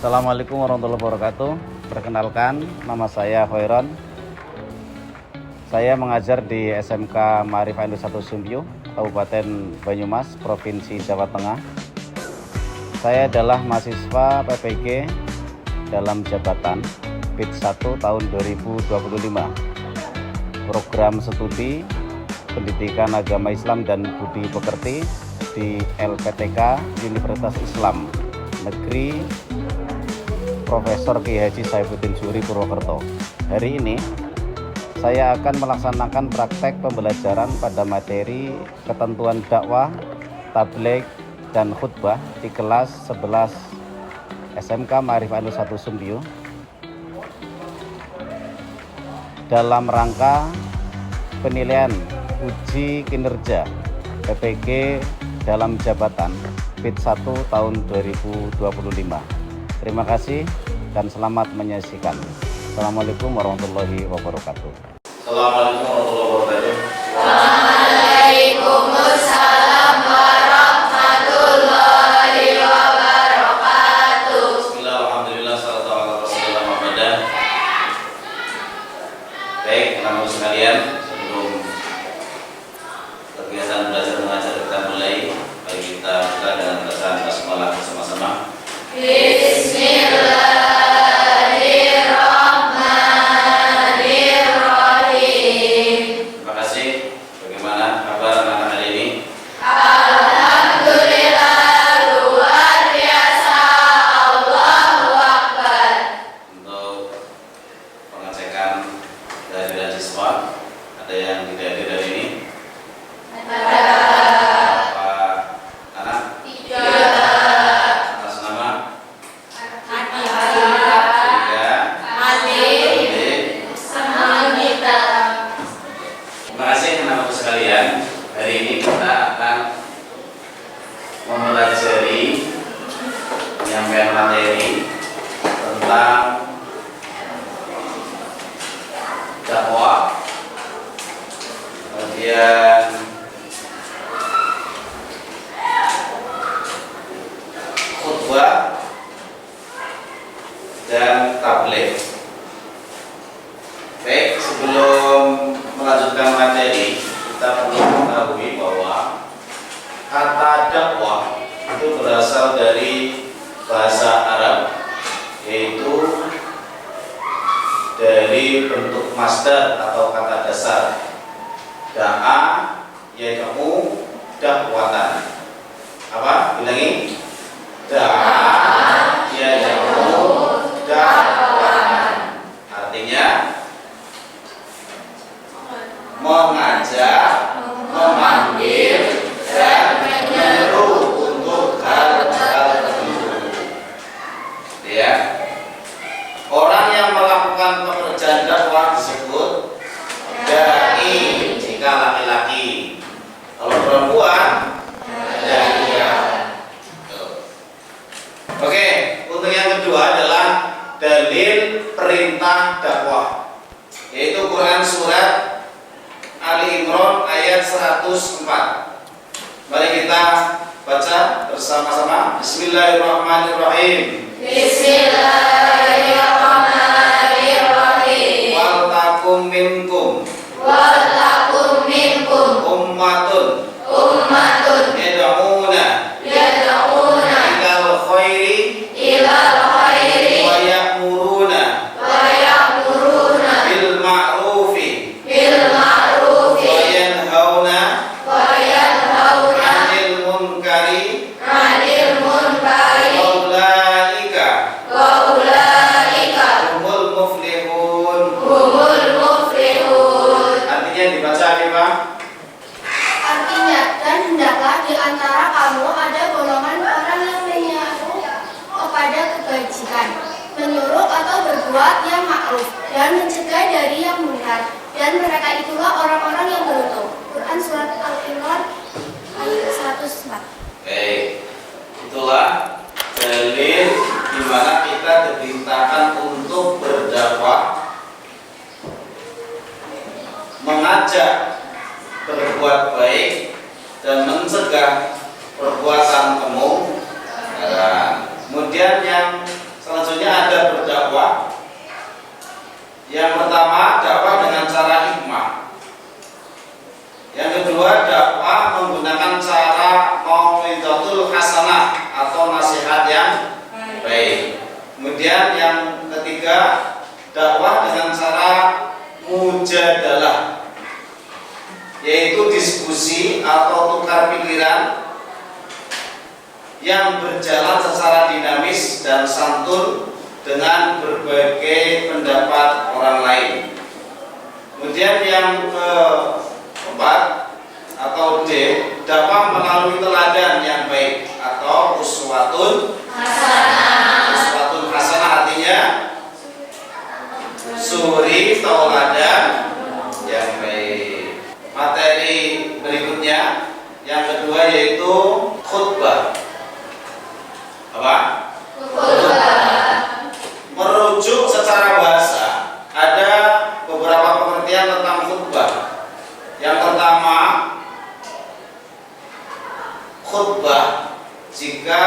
Assalamualaikum warahmatullahi wabarakatuh. Perkenalkan, nama saya Khairon. Saya mengajar di SMK Ma'arifah Indu 1 Sumbio, Kabupaten Banyumas, Provinsi Jawa Tengah. Saya adalah mahasiswa PPG dalam jabatan PIT 1 tahun 2025. Program studi Pendidikan Agama Islam dan Budi Pekerti di LPTK Universitas Islam Negeri Profesor Kiai Haji Saifuddin Zuhri Purwokerto. Hari ini saya akan melaksanakan praktek pembelajaran pada materi ketentuan dakwah, tabligh, dan khutbah di kelas 11 SMK Ma'arifah Indu 1 Sumbio dalam rangka penilaian uji kinerja PPG dalam jabatan PIT 1 tahun 2025. Terima kasih dan selamat menyaksikan. Assalamualaikum warahmatullahi wabarakatuh. Assalamualaikum warahmatullahi wabarakatuh. Waalaikumsalam warahmatullahi wabarakatuh. Bismillah, alhamdulillah, salatu ala rasulillah Muhammadan. Baik, teman-teman sekalian, sebelum kegiatan belajar mengajar kita mulai, mari kita buka dengan bacaan basmalah bersama-sama. Bismillahirrahmanirrahim. Terima kasih. Bagaimana kabar anak-anak hari ini? Alhamdulillah, luar biasa. Allahu Akbar. Untuk pengecekan kehadiran siswa, ada yang tidak hadir hari ini? Apa anak? Atas nama? Terima kasih teman-teman sekalian. Hari ini kita akan mempelajari penyampaian materi tentang dakwah, kemudian khutbah dan tabligh. Baik, sebelum melanjutkan materi, kita perlu mengetahui bahwa kata dakwah itu berasal dari bahasa Arab, yaitu dari bentuk masdar atau kata dasar da'a yad'u dakwatan. Apa? Bilangi. Da'a yad'u dakwatan. Artinya mengajak, memanggil, dan menyeru untuk hal-hal tertentu. Ya. Orang yang melakukan pekerjaan dakwah disebut dai jika laki-laki. Kalau perempuan daiyah. Oke, untuk yang kedua adalah dalil perintah dakwah, yaitu Quran surat Ali Imran ayat 104. Mari kita baca bersama-sama. Bismillahirrahmanirrahim. Bismillahirrahmanirrahim. Wal takum minkum ummatun yad'una ilal khairi wa ya'muruna bil ma'rufi wa yanhauna 'anil munkari wa ulaika humul muflihun. Artinya dibaca nih Pak. Artinya, dan hendaklah di antara kamu ada golongan orang yang menyeru kepada kebajikan, menyuruh atau berbuat yang ma'ruf, dan mencegah dari yang munkar, dan mereka itulah orang-orang yang beruntung. Quran surat Al-Imran ayat 104. Baik, itulah dalil di mana kita diperintahkan untuk berdakwah, mengajak berbuat baik dan mencegah perbuatan kemungkaran. Kemudian yang selanjutnya Contohnya ada berdakwah. Yang pertama, dakwah dengan cara hikmah. Yang kedua, dakwah menggunakan cara mau'izatul hasanah atau nasihat yang baik. Kemudian yang ketiga, dakwah dengan cara mujadalah, yaitu diskusi atau tukar pikiran yang berjalan secara dinamis dan santun dengan berbagai pendapat orang lain. Kemudian yang keempat atau D, dakwah melalui teladan yang baik atau uswatun hasanah. Uswatun hasanah artinya suri tauladan yang baik. Materi berikutnya yang kedua yaitu khutbah. Apa? Merujuk secara bahasa, ada beberapa pengertian tentang khutbah. Yang pertama, khutbah jika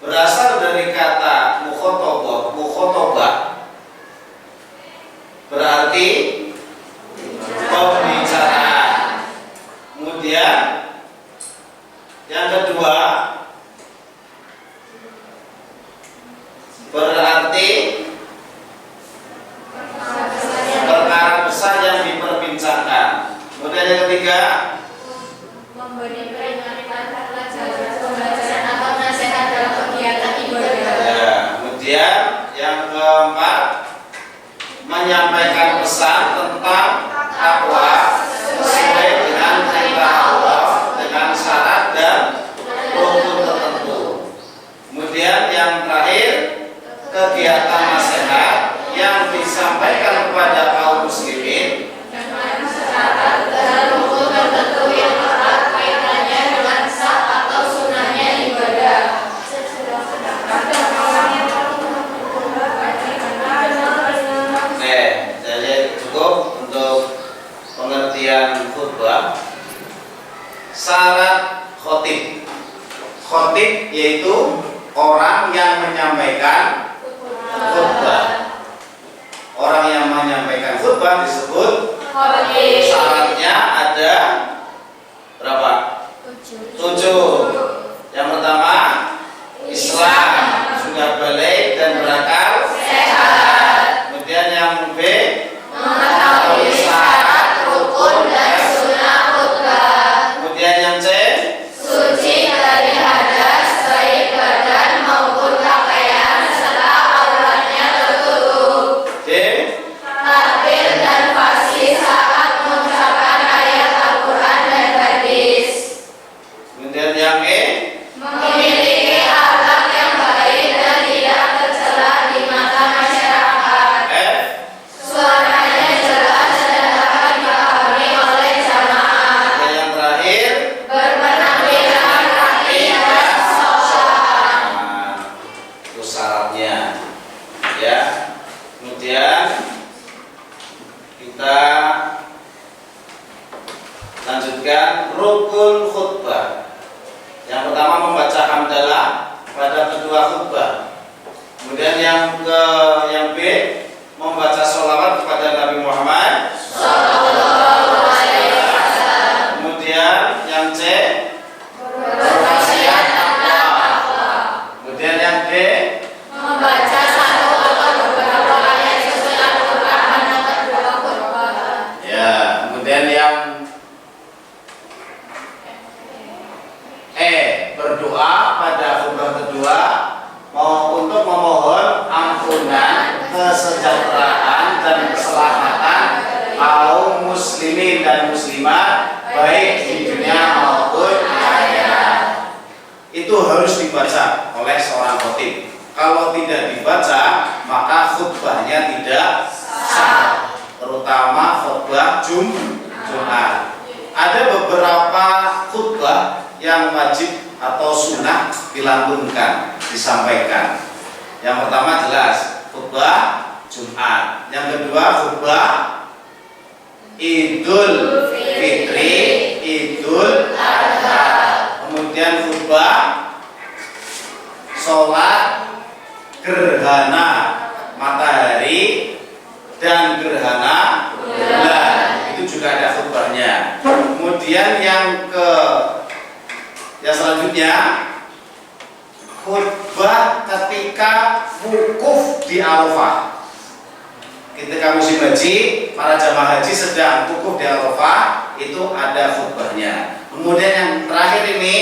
berasal dari kata mukhotobah berarti pembicaraan. Kemudian yang kedua berarti perkara besar yang diperbincangkan. Kemudian yang ketiga, memberi peringatan pembelajaran atau nasihat dalam kegiatan ibadah. ya. Kemudian yang keempat, menyampaikan pesan tentang takwa sesuai dengan perintah Allah dengan syarat dan rukun tertentu. Kemudian yang terakhir, kegiatan nasihat yang disampaikan kepada kaum muslimin dengan syarat dan rukun tertentu yang erat kaitannya dengan sah atau sunahnya ibadah. Jadi cukup untuk pengertian khutbah. Syarat khotib. Khotib yaitu orang yang menyampaikan khutbah. Orang yang menyampaikan khutbah disebut Khotib. syaratnya ada berapa? 7. Yang pertama, Islam, sudah balik dan berakal Sehat. Kemudian yang B, Mengetahui syarat, rukun, dan sunnah khutbah. kemudian yang C, Suci dari hadas, baik badan maupun pakaian, serta auratnya tertutup. D, Takbir dan fasih saat mengucapkan ayat Al-Quran dan hadis. kemudian yang E, Memiliki akhlak yang baik dan tidak tercela di mata masyarakat. F, Suaranya jelas dan dapat dipahami oleh jamaah. dan yang terakhir. Berpenampilan rapi dan sopan. Nah, itu syaratnya, ya. Kemudian kita lanjutkan rukun khutbah. Yang pertama membaca hamdalah pada kedua khutbah. Kemudian yang B membaca sholawat kepada Nabi Muhammad. Sallallahu alaihi wasallam. Kemudian yang C Berwasiat tentang takwa. kemudian yang D Membaca satu atau beberapa ayat suci Al-Quran pada kedua khutbah. ya. Kemudian yang E berdoa pada khutbah kedua untuk memohon ampunan, kesejahteraan dan keselamatan kaum muslimin dan muslimat baik di dunia maupun di akhirat. Itu harus dibaca oleh seorang khotib. Kalau tidak dibaca, maka khutbahnya tidak sah, terutama khutbah Jumat. Ada beberapa khutbah yang wajib atau sunnah dilantunkan, disampaikan. Yang pertama jelas khutbah Jumat. Yang kedua khutbah Idul Fitri, Idul Adha. Kemudian khutbah sholat gerhana matahari dan gerhana bulan. Itu juga ada khutbahnya. Kemudian yang selanjutnya khutbah ketika wukuf di Arafah. Ketika musim haji, para jamaah haji sedang wukuf di Arafah, itu ada khutbahnya. Kemudian yang terakhir ini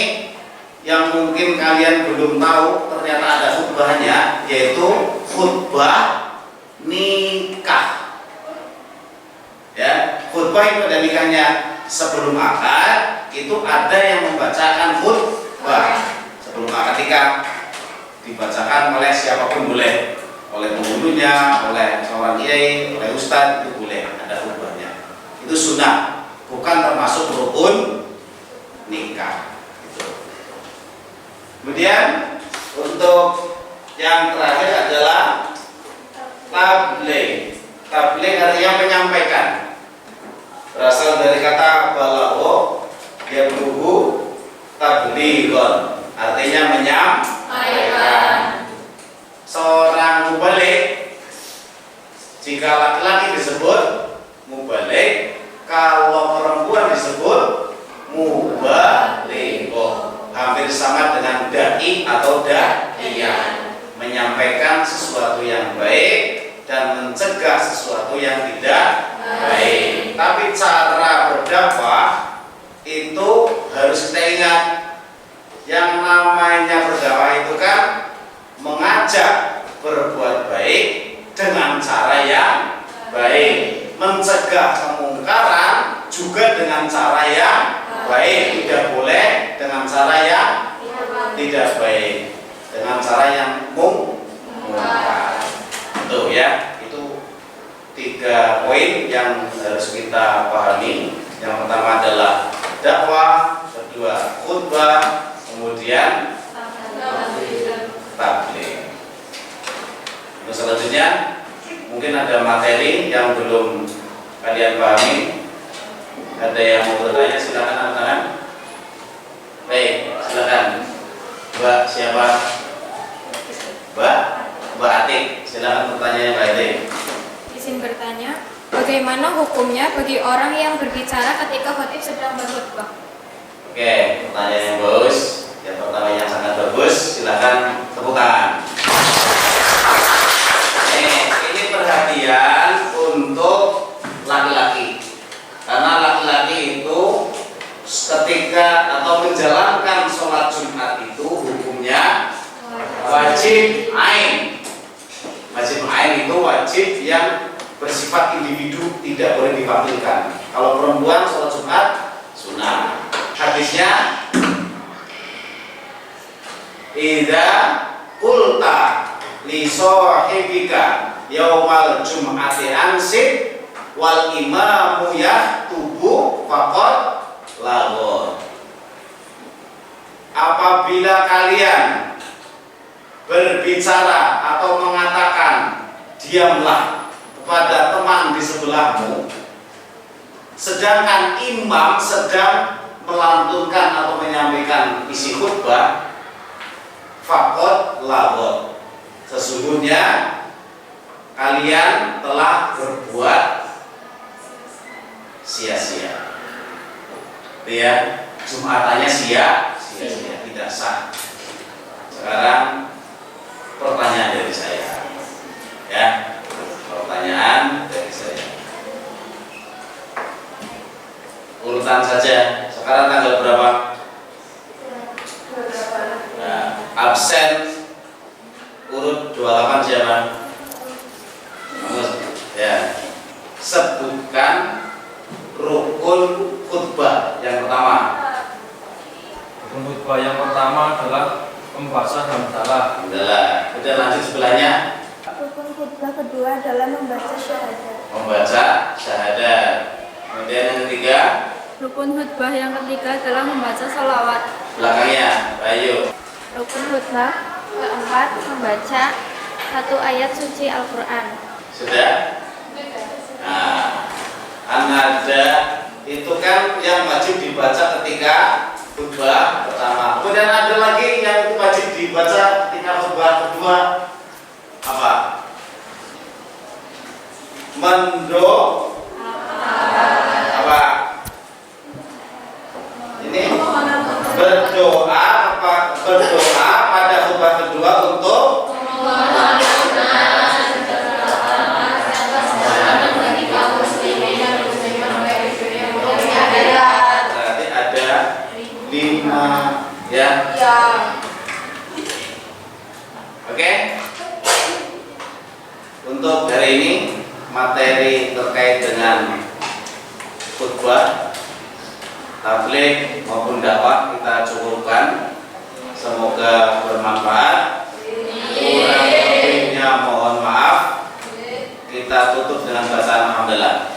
yang mungkin kalian belum tahu, ternyata ada khutbahnya, yaitu khutbah nikah. Ya, khutbah itu ada nikahnya. Sebelum akad itu ada yang membacakan khutbah. Sebelum akad nikah dibacakan oleh siapapun boleh, oleh penghulunya, oleh seorang kiai, oleh ustadz, itu boleh, ada khutbahnya. Itu sunnah, bukan termasuk rukun nikah. Gitu. Kemudian untuk yang terakhir adalah tabligh. Tabligh artinya menyampaikan. Berasal dari kata balagho, yablugu tablighon, artinya menyampaikan. Seorang mubaligh, jika laki-laki disebut mubaligh, kalau perempuan disebut mubalighoh. Hampir sama dengan dai atau daiyah, menyampaikan sesuatu yang baik dan mencegah sesuatu yang tidak baik. Tapi cara berdakwah itu harus kita ingat, yang namanya berdakwah itu kan mengajak berbuat baik dengan cara yang baik, mencegah kemungkaran juga dengan cara yang baik, tidak boleh dengan cara yang tidak baik, dengan cara yang mungkar. Itu ya, itu 3 poin yang harus kita pahami. Yang pertama adalah dakwah, kedua khutbah, kemudian tabligh. Terus selanjutnya mungkin ada materi yang belum kalian pahami. Ada yang mau bertanya, silakan angkat tangan. Baik, silakan. Mbak siapa? Mbak Atik, silakan pertanyaan Mbak Atik. Izin bertanya, bagaimana hukumnya bagi orang yang berbicara ketika khatib sedang berkhutbah? Oke, pertanyaan yang bagus. Yang pertama yang sangat bagus, silakan tepuk tangan. Ini perhatian untuk laki-laki, karena laki-laki itu ketika atau menjalankan sholat Jumat itu hukumnya wajib ain. Wajib ain itu wajib yang bersifat individu, tidak boleh diwakilkan. Kalau perempuan sholat Jumat sunnah. Hadisnya, idza qulta li sahibika yaumal jum'ati ansib wal imamu yaktubu faqad laghor. Apabila kalian berbicara atau mengatakan diamlah kepada teman di sebelahmu, sedangkan imam sedang melantunkan atau menyampaikan isi khutbah, faqad laghor, sesungguhnya kalian telah berbuat sia-sia. Ya, Jumatannya sia-sia, tidak sah. Sekarang pertanyaan dari saya, ya, pertanyaan dari saya. Urutan saja. Sekarang tanggal berapa? Nah, absen urut 28 siapa? Ya. Sebutkan rukun khutbah yang pertama. Rukun khutbah yang pertama adalah membaca hamdalah. Hamdalah. Kemudian lanjut sebelahnya. Rukun khutbah kedua adalah membaca syahadat. Membaca syahadat. Kemudian yang ketiga. Rukun khutbah yang ketiga adalah membaca salawat. Belakangnya, Bayu. Rukun khutbah keempat membaca 1 ayat suci Al-Quran. Sudah? Nah, an-nada itu kan yang wajib dibaca ketika khutbah pertama. Kemudian ada lagi yang wajib dibaca ketika khutbah kedua. apa? Ini berdoa pada khutbah kedua untuk berarti ada 5 ya. Oke. Untuk hari ini materi terkait dengan khutbah, tabligh maupun dakwah kita cukupkan. Semoga bermanfaat. Kurang lebihnya mohon maaf. Kita tutup dengan bacaan alhamdulillah.